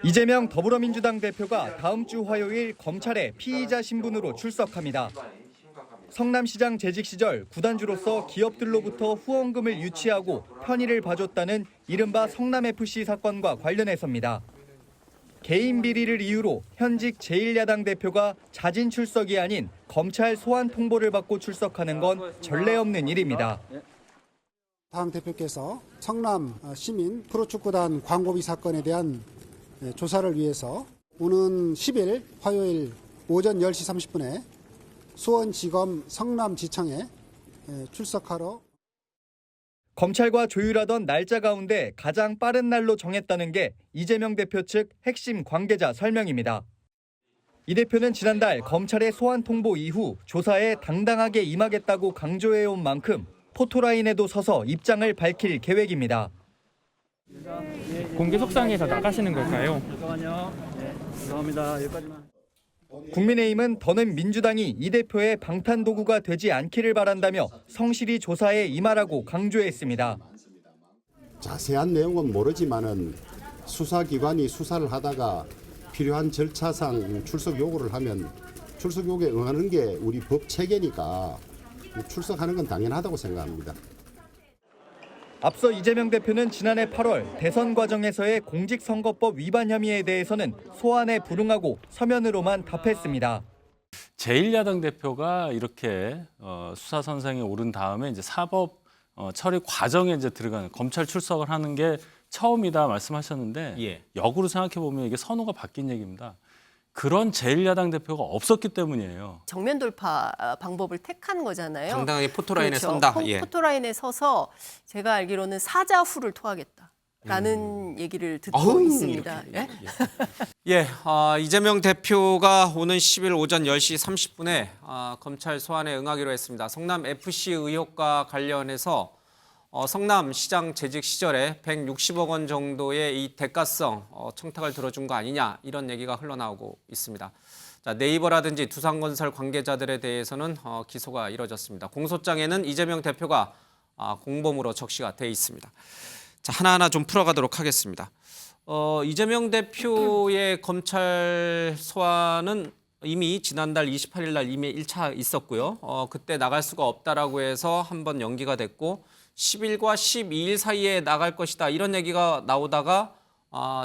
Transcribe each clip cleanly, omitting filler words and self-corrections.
이재명 더불어민주당 대표가 다음 주 화요일 검찰에 피의자 신분으로 출석합니다. 성남시장 재직 시절 구단주로서 기업들로부터 후원금을 유치하고 편의를 봐줬다는 이른바 성남FC 사건과 관련해서입니다. 개인 비리를 이유로 현직 제1야당 대표가 자진 출석이 아닌 검찰 소환 통보를 받고 출석하는 건 전례 없는 일입니다. 당 대표께서 성남 시민 프로축구단 광고비 사건에 대한 조사를 위해서 오는 10일 화요일 오전 10시 30분에 수원지검 성남지청에 출석하러 검찰과 조율하던 날짜 가운데 가장 빠른 날로 정했다는 게 이재명 대표 측 핵심 관계자 설명입니다. 이 대표는 지난달 검찰의 소환 통보 이후 조사에 당당하게 임하겠다고 강조해온 만큼 포토라인에도 서서 입장을 밝힐 계획입니다. 공개석상에서 나가시는 걸까요? 잠깐만요. 네, 죄송합니다. 여기까지만. 국민의힘은 더는 민주당이 이 대표의 방탄 도구가 되지 않기를 바란다며 성실히 조사에 임하라고 강조했습니다. 자세한 내용은 모르지만은 수사기관이 수사를 하다가 필요한 절차상 출석 요구를 하면 출석 요구에 응하는 게 우리 법 체계니까 출석하는 건 당연하다고 생각합니다. 앞서 이재명 대표는 지난해 8월 대선 과정에서의 공직선거법 위반 혐의에 대해서는 소환에 불응하고 서면으로만 답했습니다. 제1야당 대표가 이렇게 수사 선상에 오른 다음에 이제 사법 처리 과정에 이제 들어가는 검찰 출석을 하는 게 처음이다 말씀하셨는데 예. 역으로 생각해 보면 이게 선호가 바뀐 얘기입니다. 그런 제1야당 대표가 없었기 때문이에요. 정면 돌파 방법을 택한 거잖아요. 당당하게 포토라인에 그렇죠. 선다. 예. 포토라인에 서서 제가 알기로는 사자후를 토하겠다라는 얘기를 듣고 어흥, 있습니다. 이렇게. 예? 예, 이재명 대표가 오는 10일 오전 10시 30분에 검찰 소환에 응하기로 했습니다. 성남 FC 의혹과 관련해서 성남시장 재직 시절에 160억 원 정도의 이 대가성 청탁을 들어준 거 아니냐 이런 얘기가 흘러나오고 있습니다. 자, 네이버라든지 두산건설 관계자들에 대해서는 기소가 이뤄졌습니다. 공소장에는 이재명 대표가 공범으로 적시가 돼 있습니다. 자, 하나하나 좀 풀어가도록 하겠습니다. 이재명 대표의 검찰 소환은 이미 지난달 28일 날 이미 1차 있었고요. 그때 나갈 수가 없다라고 해서 한번 연기가 됐고 10일과 12일 사이에 나갈 것이다 이런 얘기가 나오다가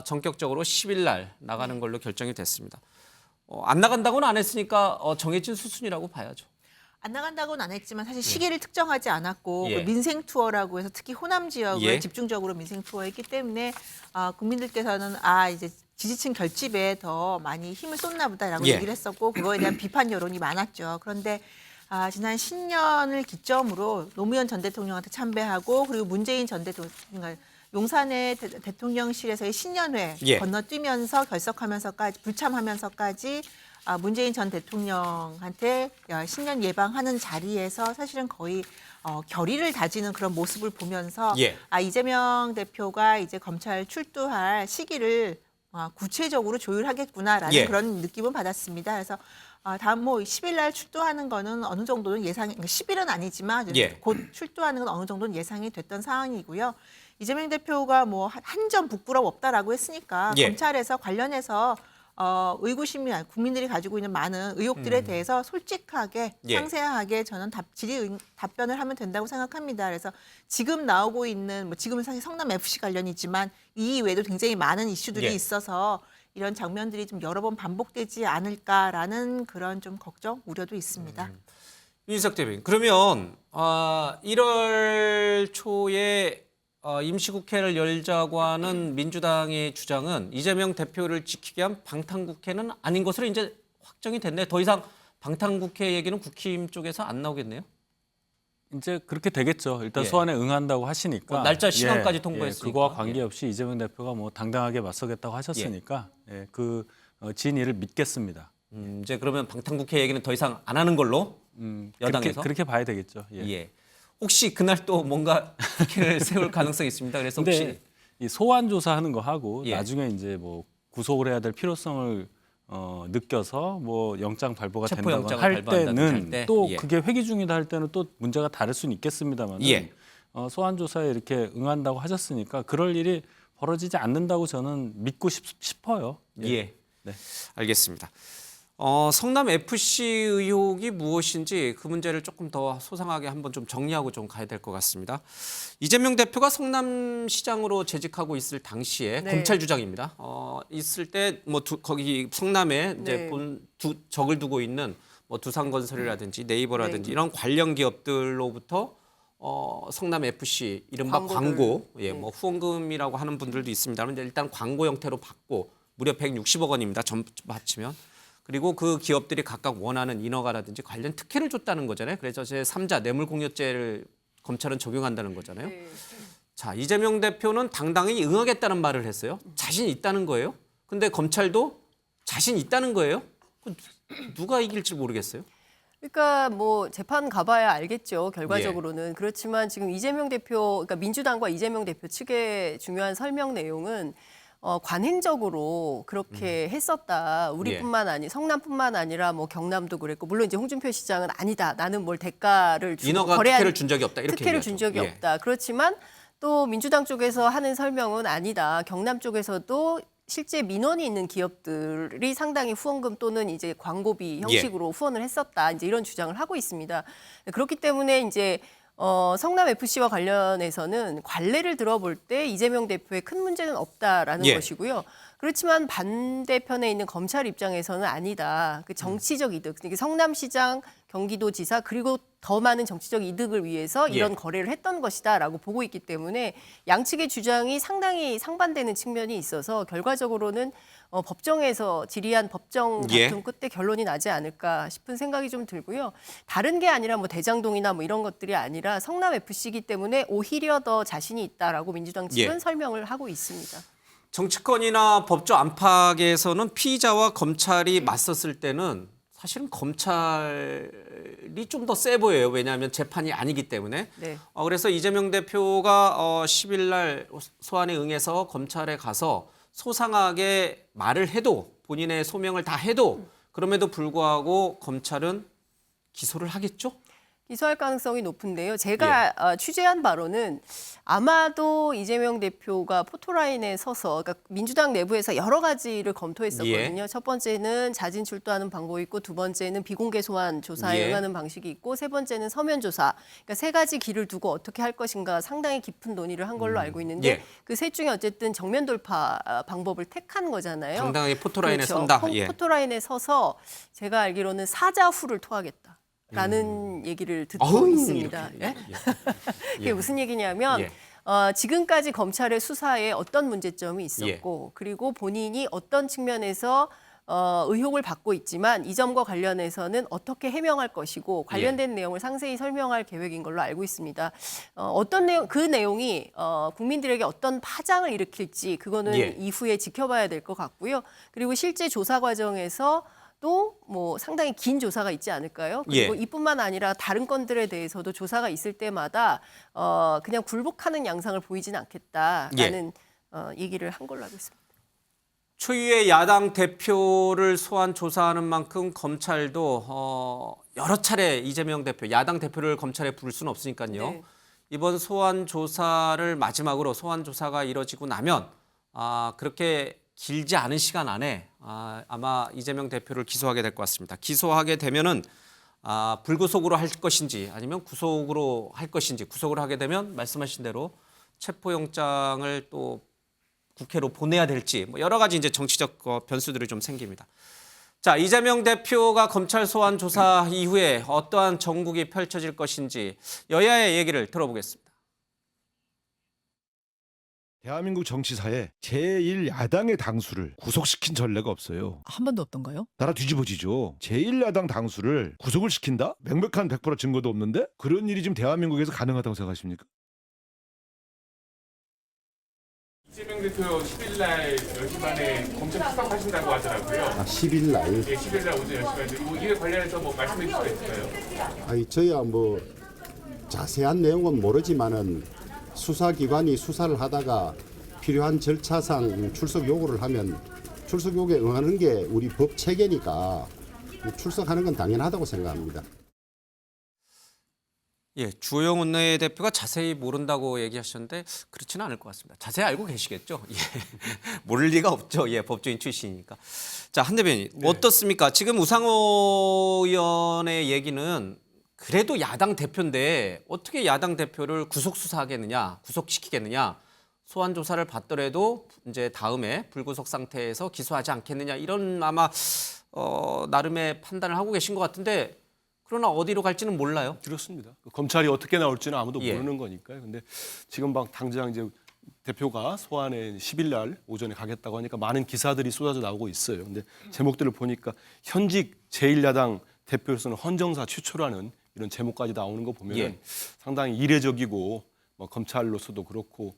전격적으로 10일 날 나가는 걸로 결정이 됐습니다. 안 나간다고는 안 했으니까 정해진 수순이라고 봐야죠. 안 나간다고는 안 했지만 사실 시기를 특정하지 않았고 예. 그 민생 투어라고 해서 특히 호남 지역을 예. 집중적으로 민생 투어했기 때문에 국민들께서는 이제 지지층 결집에 더 많이 힘을 쏟나 보다라고 예. 얘기를 했었고 그거에 대한 비판 여론이 많았죠. 그런데 지난 신년을 기점으로 노무현 전 대통령한테 참배하고 그리고 문재인 전 대통령 용산의 대통령실에서의 신년회 예. 건너뛰면서 결석하면서까지 불참하면서까지 문재인 전 대통령한테 신년 예방하는 자리에서 사실은 거의 결의를 다지는 그런 모습을 보면서 예. 이재명 대표가 이제 검찰 출두할 시기를 구체적으로 조율하겠구나라는 예. 그런 느낌은 받았습니다. 그래서 다음 10일 날 출두하는 거는 어느 정도는 예상이, 10일은 아니지만 예. 곧 출두하는 건 어느 정도는 예상이 됐던 상황이고요. 이재명 대표가 한 점 부끄럼 없다라고 했으니까 예. 검찰에서 관련해서 의구심이 국민들이 가지고 있는 많은 의혹들에 대해서 솔직하게 예. 상세하게 저는 답변을 하면 된다고 생각합니다. 그래서 지금 나오고 있는 지금은 사실 성남 FC 관련이지만 이 이외에도 굉장히 많은 이슈들이 예. 있어서 이런 장면들이 좀 여러 번 반복되지 않을까라는 그런 좀 걱정, 우려도 있습니다. 윤희석 대변인, 그러면 1월 초에 임시국회를 열자고 하는 민주당의 주장은 이재명 대표를 지키기 위한 방탄국회는 아닌 것으로 이제 확정이 됐네. 더 이상 방탄국회 얘기는 국힘 쪽에서 안 나오겠네요. 이제 그렇게 되겠죠. 일단 예. 소환에 응한다고 하시니까 날짜 시간까지 통보했으니까. 그거와 관계없이 이재명 대표가 당당하게 맞서겠다고 하셨으니까 그 진위를 믿겠습니다. 이제 그러면 방탄국회 얘기는 더 이상 안 하는 걸로 여당에서 그렇게 봐야 되겠죠. 예. 예. 혹시 그날 또 뭔가 국회를 세울 가능성이 있습니다. 그래서 혹시 근데 이 소환 조사하는 거 하고 예. 나중에 이제 구속을 해야 될 필요성을 느껴서 영장 발부가 체포 된다거나 영장을 할 발부한다든지 할 때는 때, 또 예. 그게 회기 중이다 할 때는 또 문제가 다를 수는 있겠습니다만 예. 소환 조사에 이렇게 응한다고 하셨으니까 그럴 일이 벌어지지 않는다고 저는 믿고 싶어요. 예. 네. 알겠습니다. 성남 FC 의혹이 무엇인지 그 문제를 조금 더 소상하게 한번 좀 정리하고 좀 가야 될 것 같습니다. 이재명 대표가 성남시장으로 재직하고 있을 당시에 네. 검찰 주장입니다. 있을 때 뭐 거기 성남에 이제 네. 적을 두고 있는 뭐 두산건설이라든지 네이버라든지 네. 이런 관련 기업들로부터 성남 FC 이른바 광고들. 광고, 예, 네. 뭐 후원금이라고 하는 분들도 있습니다만 일단 광고 형태로 받고 무려 160억 원입니다. 전부 합치면. 그리고 그 기업들이 각각 원하는 인허가라든지 관련 특혜를 줬다는 거잖아요. 그래서 제3자 뇌물공여죄를 검찰은 적용한다는 거잖아요. 네. 자, 이재명 대표는 당당히 응하겠다는 말을 했어요. 자신 있다는 거예요. 근데 검찰도 자신 있다는 거예요. 누가 이길지 모르겠어요. 그러니까 뭐 재판 가봐야 알겠죠. 결과적으로는. 그렇지만 지금 이재명 대표, 그러니까 민주당과 이재명 대표 측의 중요한 설명 내용은 관행적으로 그렇게 했었다. 우리뿐만 아니 성남뿐만 아니라 뭐 경남도 그랬고 물론 이제 홍준표 시장은 아니다. 나는 뭘 대가를 주고 인허가 거래한 특혜를 준 적이 없다. 이렇게 특혜를 준 적이 얘기하죠. 예. 없다. 그렇지만 또 민주당 쪽에서 하는 설명은 아니다. 경남 쪽에서도 실제 민원이 있는 기업들이 상당히 후원금 또는 이제 광고비 형식으로 후원을 했었다. 이제 이런 주장을 하고 있습니다. 그렇기 때문에 이제 성남 FC와 관련해서는 관례를 들어볼 때 이재명 대표의 큰 문제는 없다라는 예. 것이고요. 그렇지만 반대편에 있는 검찰 입장에서는 아니다. 그 정치적 이득, 그러니까 성남시장, 경기도지사 그리고 더 많은 정치적 이득을 위해서 이런 예. 거래를 했던 것이다라고 보고 있기 때문에 양측의 주장이 상당히 상반되는 측면이 있어서 결과적으로는 법정에서 질의한 법정 다툼 예. 끝에 결론이 나지 않을까 싶은 생각이 좀 들고요. 다른 게 아니라 뭐 대장동이나 뭐 이런 것들이 아니라 성남 FC이기 때문에 오히려 더 자신이 있다라고 민주당 측은 예. 설명을 하고 있습니다. 정치권이나 법조 안팎에서는 피의자와 검찰이 맞섰을 때는 사실은 검찰이 좀 더 세 보여요. 왜냐하면 재판이 아니기 때문에. 네. 그래서 이재명 대표가 10일 날 소환에 응해서 검찰에 가서 소상하게 말을 해도 본인의 소명을 다 해도 그럼에도 불구하고 검찰은 기소를 하겠죠? 기소할 가능성이 높은데요. 제가 취재한 바로는 아마도 이재명 대표가 포토라인에 서서 그러니까 민주당 내부에서 여러 가지를 검토했었거든요. 예. 첫 번째는 자진 출두하는 방법이 있고 두 번째는 비공개 소환 조사에 예. 응하는 방식이 있고 세 번째는 서면 조사. 그러니까 세 가지 길을 두고 어떻게 할 것인가 상당히 깊은 논의를 한 걸로 알고 있는데 예. 그 셋 중에 어쨌든 정면 돌파 방법을 택한 거잖아요. 당당하게 포토라인에 그렇죠. 선다. 예. 포토라인에 서서 제가 알기로는 사자후를 토하겠다. 라는 얘기를 듣고 어흥, 있습니다. 이렇게. 예? 예. 그게 무슨 얘기냐면 예. 지금까지 검찰의 수사에 어떤 문제점이 있었고 그리고 본인이 어떤 측면에서 의혹을 받고 있지만 이 점과 관련해서는 어떻게 해명할 것이고 관련된 내용을 상세히 설명할 계획인 걸로 알고 있습니다. 어떤 내용, 그 내용이 국민들에게 어떤 파장을 일으킬지 그거는 예. 이후에 지켜봐야 될 것 같고요. 그리고 실제 조사 과정에서 또 뭐 상당히 긴 조사가 있지 않을까요? 그리고 예. 이뿐만 아니라 다른 건들에 대해서도 조사가 있을 때마다 그냥 굴복하는 양상을 보이진 않겠다라는 얘기를 한 걸로 알고 있습니다. 초유의 야당 대표를 소환 조사하는 만큼 검찰도 여러 차례 이재명 대표, 야당 대표를 검찰에 부를 수는 없으니까요. 네. 이번 소환 조사를 마지막으로 소환 조사가 이뤄지고 나면 그렇게 길지 않은 시간 안에 아마 이재명 대표를 기소하게 될 것 같습니다. 기소하게 되면은 불구속으로 할 것인지 아니면 구속으로 할 것인지 구속을 하게 되면 말씀하신 대로 체포영장을 또 국회로 보내야 될지 뭐 여러 가지 이제 정치적 변수들이 좀 생깁니다. 자, 이재명 대표가 검찰 소환 조사 이후에 어떠한 정국이 펼쳐질 것인지 여야의 얘기를 들어보겠습니다. 대한민국 정치사에 제1야당의 당수를 구속시킨 전례가 없어요. 한 번도 없던가요? 나라 뒤집어지죠. 제1야당 당수를 구속을 시킨다? 명백한 100% 증거도 없는데? 그런 일이 지금 대한민국에서 가능하다고 생각하십니까? 이재명 대표 10일 날 10시 반에 검찰 수사하신다고 하더라고요. 10일 날. 예, 10일 날 오전 10시 반에 이에 관련해서 뭐 말씀해 주실 수 있을까요? 아니 저야 뭐 자세한 내용은 모르지만은 수사기관이 수사를 하다가 필요한 절차상 출석 요구를 하면 출석 요구에 응하는 게 우리 법 체계니까 출석하는 건 당연하다고 생각합니다. 예, 주호영 원내대표가 자세히 모른다고 얘기하셨는데 그렇지는 않을 것 같습니다. 자세히 알고 계시겠죠? 예. 모를 리가 없죠. 예, 법조인 출신이니까. 자, 한 대변인 어떻습니까? 지금 우상호 의원의 얘기는 그래도 야당 대표인데 어떻게 야당 대표를 구속 수사하겠느냐, 구속시키겠느냐, 소환 조사를 받더라도 이제 다음에 불구속 상태에서 기소하지 않겠느냐 이런 아마 나름의 판단을 하고 계신 것 같은데. 그러나 어디로 갈지는 몰라요. 그렇습니다. 검찰이 어떻게 나올지는 아무도 예. 모르는 거니까요. 근데 지금 막 당장 이제 대표가 소환에 10일 날 오전에 가겠다고 하니까 많은 기사들이 쏟아져 나오고 있어요. 근데 제목들을 보니까 현직 제1야당 대표로서는 헌정사 최초라는 이런 제목까지 나오는 거 보면 예. 상당히 이례적이고 뭐 검찰로서도 그렇고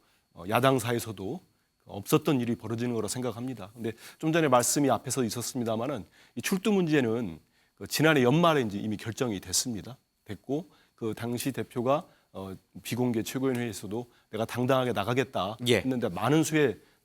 야당사에서도 없었던 일이 벌어지는 거라 생각합니다. 근데 좀 전에 말씀이 앞에서 있었습니다마는 이 출두 문제는 지난해 연말에 이제 이미 결정이 됐고 그 당시 대표가 비공개 최고위원회에서도 내가 당당하게 나가겠다 예. 했는데 많은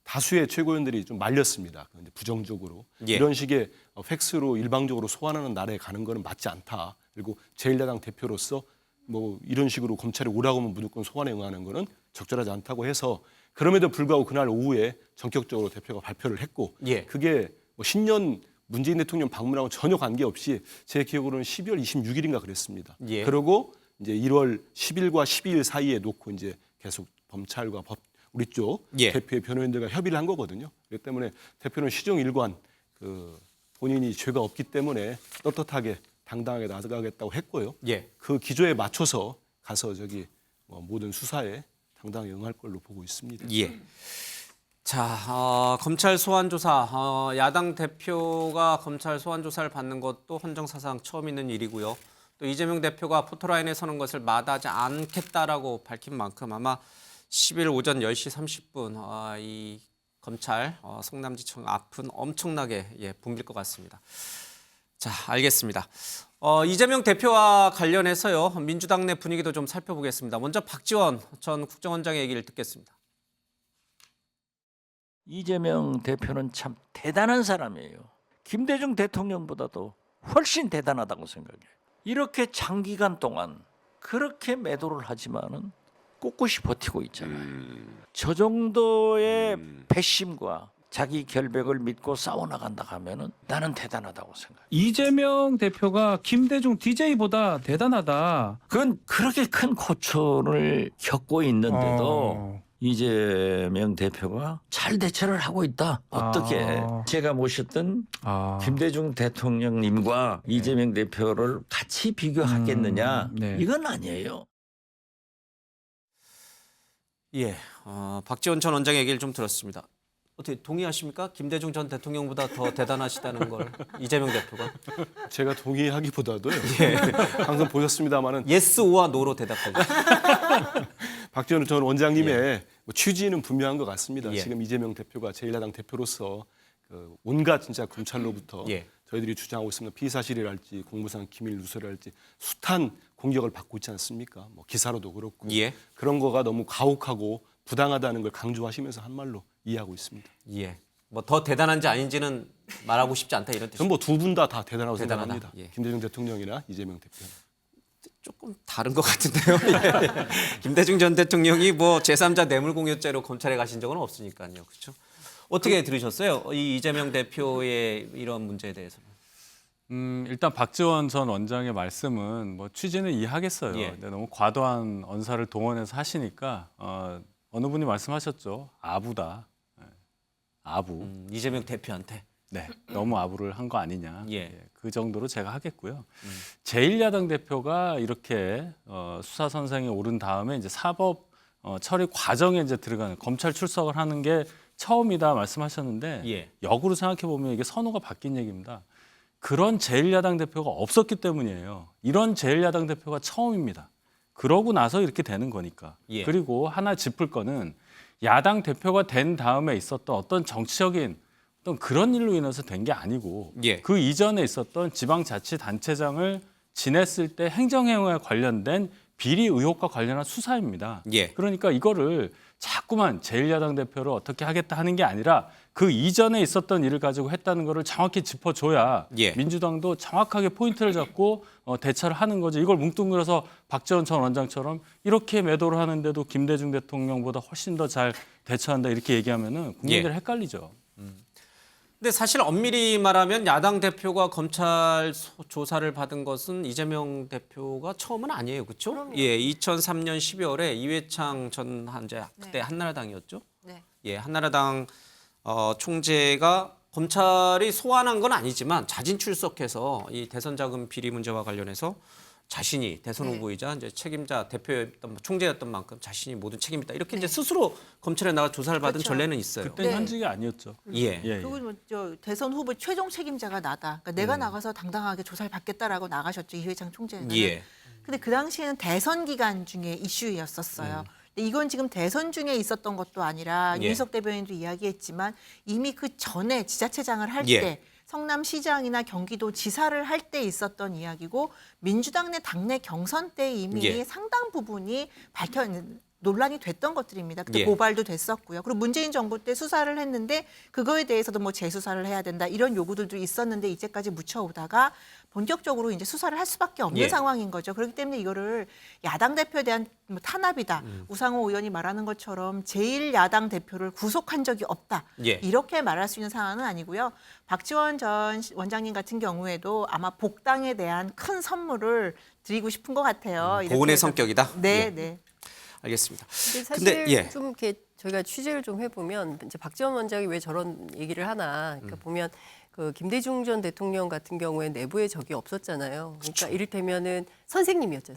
다수의 최고위원들이 좀 말렸습니다. 부정적으로 예. 이런 식의 팩스로 일방적으로 소환하는 나라에 가는 거는 맞지 않다. 그리고 제1야당 대표로서 뭐 이런 식으로 검찰이 오라고 하면 무조건 소환에 응하는 거는 적절하지 않다고 해서 그럼에도 불구하고 그날 오후에 전격적으로 대표가 발표를 했고 예. 그게 뭐 신년 문재인 대통령 방문하고 전혀 관계없이 제 기억으로는 12월 26일인가 그랬습니다. 예. 그리고 이제 1월 10일과 12일 사이에 놓고 이제 계속 검찰과 우리 쪽 예. 대표의 변호인들과 협의를 한 거거든요. 그렇기 때문에 대표는 시종일관 본인이 죄가 없기 때문에 떳떳하게 당당하게 나가겠다고 했고요. 예. 그 기조에 맞춰서 가서 모든 수사에 당당히 응할 걸로 보고 있습니다. 예. 자, 검찰 소환 조사, 야당 대표가 검찰 소환 조사를 받는 것도 헌정사상 처음 있는 일이고요. 또 이재명 대표가 포토라인에 서는 것을 마다하지 않겠다라고 밝힌 만큼 아마 10일 오전 10시 30분 이 검찰 성남지청 앞은 엄청나게 붐빌 것 같습니다. 자, 알겠습니다. 이재명 대표와 관련해서요. 민주당 내 분위기도 좀 살펴보겠습니다. 먼저 박지원 전 국정원장의 얘기를 듣겠습니다. 이재명 대표는 참 대단한 사람이에요. 김대중 대통령보다도 훨씬 대단하다고 생각해요. 이렇게 장기간 동안 그렇게 매도를 하지만은 꼿꼿이 버티고 있잖아요. 저 정도의 배심과 자기 결백을 믿고 싸워나간다 하면은 나는 대단하다고 생각해요. 이재명 대표가 김대중 DJ보다 대단하다. 그건 그렇게 큰 고초를 겪고 있는데도 이재명 대표가 잘 대처를 하고 있다. 어떻게 제가 모셨던 김대중 대통령님과 이재명 대표를 같이 비교하겠느냐. 네. 이건 아니에요. 예, 박지원 전 원장의 얘기를 좀 들었습니다. 어떻게 동의하십니까? 김대중 전 대통령보다 더 대단하시다는 걸 이재명 대표가? 제가 동의하기보다도요. 예. 항상 보셨습니다마는 예스 오와 노로 대답해 주세요. 박지원 전 원장님의 취지는 분명한 것 같습니다. 예. 지금 이재명 대표가 제1야당 대표로서 온갖 진짜 검찰로부터 예. 저희들이 주장하고 있습니다. 피의사실이랄지 공무상 기밀 누설이랄지 숱한 공격을 받고 있지 않습니까? 뭐 기사로도 그렇고 예. 그런 거가 너무 가혹하고 부당하다는 걸 강조하시면서 한 말로 이해하고 있습니다. 예. 뭐 더 대단한지 아닌지는 말하고 싶지 않다 이런 뜻이죠. 저는 뭐 두 분 다 대단하고 대단하다. 생각합니다. 예. 김대중 대통령이나 이재명 대표. 조금 다른 것 같은데요. 예. 김대중 전 대통령이 뭐 제3자 뇌물공여죄로 검찰에 가신 적은 없으니까요. 그렇죠? 어떻게 들으셨어요? 이 이재명 대표의 이런 문제에 대해서는? 일단 박지원 전 원장의 말씀은 뭐 취지는 이해하겠어요. 예. 근데 너무 과도한 언사를 동원해서 하시니까 어느 분이 말씀하셨죠. 아부다. 아부. 이재명 대표한테. 네, 너무 아부를 한 거 아니냐. 예. 그 정도로 제가 하겠고요. 제1야당 대표가 이렇게 수사 선상에 오른 다음에 이제 사법 처리 과정에 이제 들어가는 검찰 출석을 하는 게 처음이다 말씀하셨는데 예. 역으로 생각해 보면 이게 선호가 바뀐 얘기입니다. 그런 제1야당 대표가 없었기 때문이에요. 이런 제1야당 대표가 처음입니다. 그러고 나서 이렇게 되는 거니까. 예. 그리고 하나 짚을 거는 야당 대표가 된 다음에 있었던 어떤 정치적인 어떤 그런 일로 인해서 된 게 아니고 예. 그 이전에 있었던 지방자치단체장을 지냈을 때 행정행위에 관련된 비리 의혹과 관련한 수사입니다. 예. 그러니까 이거를 자꾸만 제1야당 대표를 어떻게 하겠다 하는 게 아니라 그 이전에 있었던 일을 가지고 했다는 거를 정확히 짚어줘야 예. 민주당도 정확하게 포인트를 잡고 대처를 하는 거죠. 이걸 뭉뚱그려서 박지원 전 원장처럼 이렇게 매도를 하는데도 김대중 대통령보다 훨씬 더 잘 대처한다 이렇게 얘기하면은 국민들이 헷갈리죠. 근데 사실 엄밀히 말하면 야당 대표가 검찰 조사를 받은 것은 이재명 대표가 처음은 아니에요, 그렇죠? 예, 2003년 12월에 이회창 전 그때 한나라당이었죠. 네. 예, 한나라당 총재가 검찰이 소환한 건 아니지만 자진 출석해서 이 대선 자금 비리 문제와 관련해서 자신이 대선 후보이자 이제 책임자 대표였던 총재였던 만큼 자신이 모든 책임이다 이렇게 이제 스스로 검찰에 나가 조사를 받은 그렇죠. 전례는 있어요. 그때는 현직이 아니었죠. 예. 그리고 뭐 대선 후보 최종 책임자가 나다. 그러니까 내가 나가서 당당하게 조사를 받겠다라고 나가셨죠. 이회창 총재는. 예. 근데 그 당시에는 대선 기간 중에 이슈였었어요. 근데 이건 지금 대선 중에 있었던 것도 아니라 예. 윤희석 대변인도 이야기했지만 이미 그 전에 지자체장을 할 예. 때 성남시장이나 경기도 지사를 할 때 있었던 이야기고 민주당 내 당내 경선 때 이미 예. 상당 부분이 논란이 됐던 것들입니다. 그때 예. 고발도 됐었고요. 그리고 문재인 정부 때 수사를 했는데 그거에 대해서도 뭐 재수사를 해야 된다 이런 요구들도 있었는데 이제까지 묻혀오다가 본격적으로 이제 수사를 할 수밖에 없는 예. 상황인 거죠. 그렇기 때문에 이거를 야당 대표에 대한 뭐 탄압이다. 우상호 의원이 말하는 것처럼 제1야당 대표를 구속한 적이 없다. 예. 이렇게 말할 수 있는 상황은 아니고요. 박지원 전 원장님 같은 경우에도 아마 복당에 대한 큰 선물을 드리고 싶은 것 같아요. 이렇게 고운의 해서. 성격이다. 네, 예. 네. 알겠습니다. 근데 사실 근데 예. 좀 이렇게 저희가 취재를 좀 해보면 이제 박지원 원장이 왜 저런 얘기를 하나 그러니까 보면 그 김대중 전 대통령 같은 경우에 내부에 적이 없었잖아요. 그러니까 이를테면은 선생님이었죠.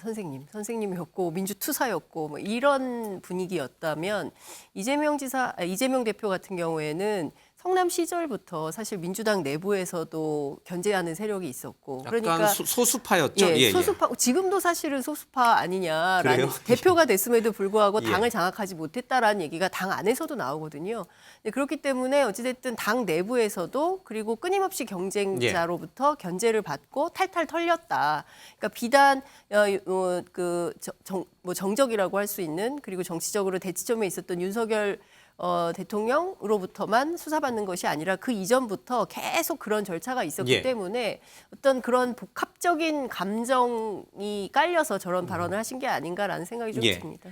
선생님이었고 민주투사였고 뭐 이런 분위기였다면 이재명 대표 같은 경우에는 성남 시절부터 사실 민주당 내부에서도 견제하는 세력이 있었고 약간 그러니까 소수파였죠. 예, 예, 소수파 지금도 사실은 소수파 아니냐라는 그래요? 대표가 됐음에도 불구하고 예. 당을 장악하지 못했다라는 얘기가 당 안에서도 나오거든요. 네, 그렇기 때문에 어찌됐든 당 내부에서도 그리고 끊임없이 경쟁자로부터 견제를 받고 탈탈 털렸다. 그러니까 비단 정적이라고 할 수 있는 그리고 정치적으로 대치점에 있었던 윤석열 대통령으로부터만 수사받는 것이 아니라 그 이전부터 계속 그런 절차가 있었기 예. 때문에 어떤 그런 복합적인 감정이 깔려서 저런 발언을 하신 게 아닌가라는 생각이 좀 예. 듭니다.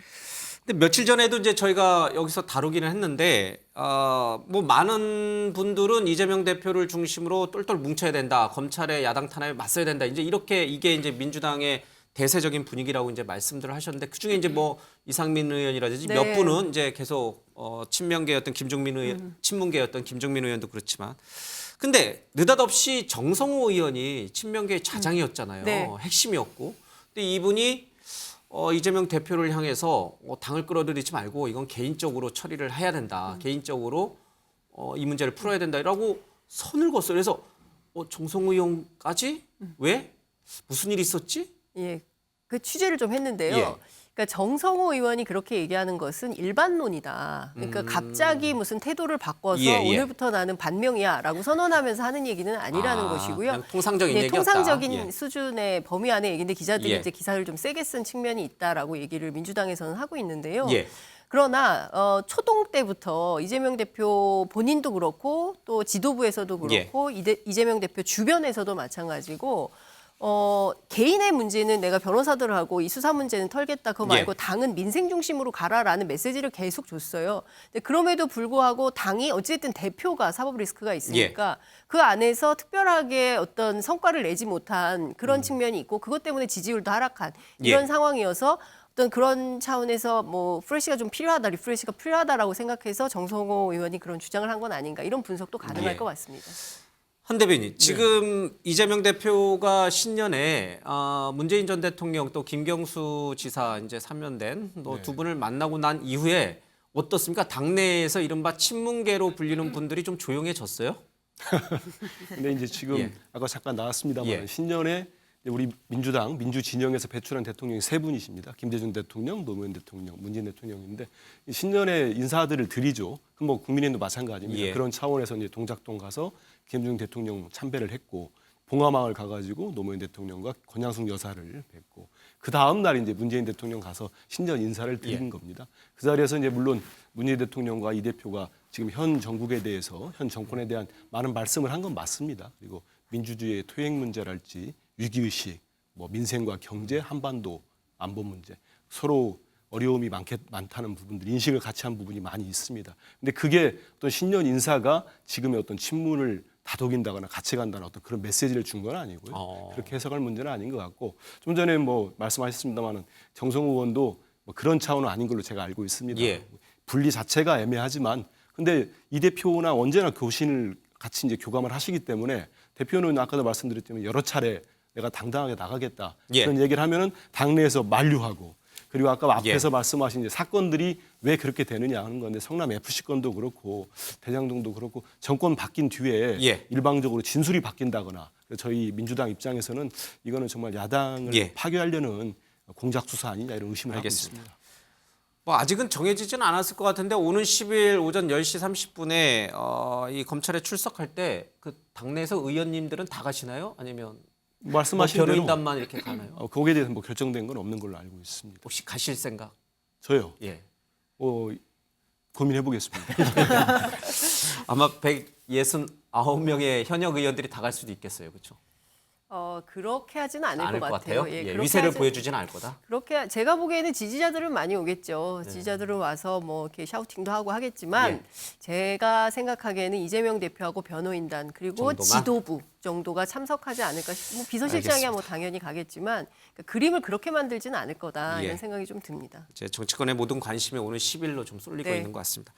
근데 며칠 전에도 이제 저희가 여기서 다루기는 했는데 뭐 많은 분들은 이재명 대표를 중심으로 똘똘 뭉쳐야 된다. 검찰의 야당 탄압에 맞서야 된다. 이제 이렇게 이게 이제 민주당의 대세적인 분위기라고 이제 말씀들을 하셨는데 그중에 이제 뭐 이상민 의원이라든지 네. 몇 분은 이제 계속 친명계였던 김종민 의원, 친문계였던 김종민 의원도 그렇지만 근데 느닷없이 정성호 의원이 친명계의 자장이었잖아요. 네. 핵심이었고. 근데 이분이 이재명 대표를 향해서 당을 끌어들이지 말고 이건 개인적으로 처리를 해야 된다. 개인적으로 이 문제를 풀어야 된다라고 선을 그었어요. 그래서 정성호 의원까지 왜? 무슨 일이 있었지? 예, 그 취재를 좀 했는데요. 예. 그러니까 정성호 의원이 그렇게 얘기하는 것은 일반론이다. 그러니까 갑자기 무슨 태도를 바꿔서 예, 예. 오늘부터 나는 반명이야라고 선언하면서 하는 얘기는 아니라는 것이고요. 그냥 통상적인 네, 얘기였다. 통상적인 예. 수준의 범위 안의 얘기인데 기자들이 예. 이제 기사를 좀 세게 쓴 측면이 있다라고 얘기를 민주당에서는 하고 있는데요. 예. 그러나 초동 때부터 이재명 대표 본인도 그렇고 또 지도부에서도 그렇고 이재명 대표 주변에서도 마찬가지고 개인의 문제는 내가 변호사들하고 이 수사 문제는 털겠다. 그거 말고 예. 당은 민생 중심으로 가라라는 메시지를 계속 줬어요. 근데 그럼에도 불구하고 당이 어쨌든 대표가 사법 리스크가 있으니까 그 안에서 특별하게 어떤 성과를 내지 못한 그런 측면이 있고 그것 때문에 지지율도 하락한 이런 예. 상황이어서 어떤 그런 차원에서 뭐 프레시가 좀 필요하다, 리프레시가 필요하다라고 생각해서 정성호 의원이 그런 주장을 한 건 아닌가 이런 분석도 가능할 예. 것 같습니다. 한 대변인, 지금 이재명 대표가 신년에 문재인 전 대통령 또 김경수 지사 이제 사면된 두 분을 만나고 난 이후에 어떻습니까? 당내에서 이른바 친문계로 불리는 분들이 좀 조용해졌어요? 근데 이제 지금 예. 아까 잠깐 나왔습니다만 예. 신년에 우리 민주당 민주진영에서 배출한 대통령이 세 분이십니다. 김대중 대통령, 노무현 대통령, 문재인 대통령인데 신년에 인사들을 드리죠. 그럼 뭐 국민의힘도 마찬가지입니다. 예. 그런 차원에서 이제 동작동 가서 김대중 대통령 참배를 했고 봉화마을 가가지고 노무현 대통령과 권양숙 여사를 뵙고 그 다음 날 이제 문재인 대통령 가서 신년 인사를 드린 겁니다. 그 자리에서 이제 물론 문재인 대통령과 이 대표가 지금 현 정국에 대해서 현 정권에 대한 많은 말씀을 한 건 맞습니다. 그리고 민주주의의 토행 문제랄지 위기의식, 뭐 민생과 경제, 한반도 안보 문제 서로 어려움이 많다는 부분들 인식을 같이 한 부분이 많이 있습니다. 근데 그게 어떤 신년 인사가 지금의 어떤 친문을 다독인다거나 같이 간다는 어떤 그런 메시지를 준 건 아니고요. 그렇게 해석할 문제는 아닌 것 같고 좀 전에 뭐 말씀하셨습니다만은 정성호 의원도 뭐 그런 차원은 아닌 걸로 제가 알고 있습니다. 분리 자체가 애매하지만 근데 이 대표나 언제나 교신을 같이 이제 교감을 하시기 때문에 대표는 아까도 말씀드렸지만 여러 차례 내가 당당하게 나가겠다 그런 얘기를 하면은 당내에서 만류하고 그리고 아까 앞에서 말씀하신 이제 사건들이 왜 그렇게 되느냐 하는 건데 성남 FC 건도 그렇고 대장동도 그렇고 정권 바뀐 뒤에 일방적으로 진술이 바뀐다거나 저희 민주당 입장에서는 이거는 정말 야당을 파괴하려는 공작 수사 아니냐 이런 의심을 하고 있습니다. 뭐 아직은 정해지지는 않았을 것 같은데 오는 10일 오전 10시 30분에 이 검찰에 출석할 때 그 당내에서 의원님들은 다 가시나요? 아니면 말씀하신 뭐 대로 변호인단만 이렇게 가나요? 거기에 대해서 뭐 결정된 건 없는 걸로 알고 있습니다. 혹시 가실 생각? 저요? 고민해 보겠습니다. 아마 169명의 현역 의원들이 다 갈 수도 있겠어요. 그렇죠? 그렇게 하지는 않을 것 같아요. 그렇게 위세를 보여주지는 않을 거다. 그렇게 제가 보기에는 지지자들은 많이 오겠죠. 지지자들은 와서 뭐 이렇게 샤우팅도 하고 하겠지만 제가 생각하기에는 이재명 대표하고 변호인단 그리고 정도만? 지도부 정도가 참석하지 않을까 싶고 뭐 비서실장이야 뭐 당연히 가겠지만 그러니까 그림을 그렇게 만들지는 않을 거다 이런 생각이 좀 듭니다. 이제 정치권의 모든 관심이 오는 10일로 좀 쏠리고 있는 것 같습니다.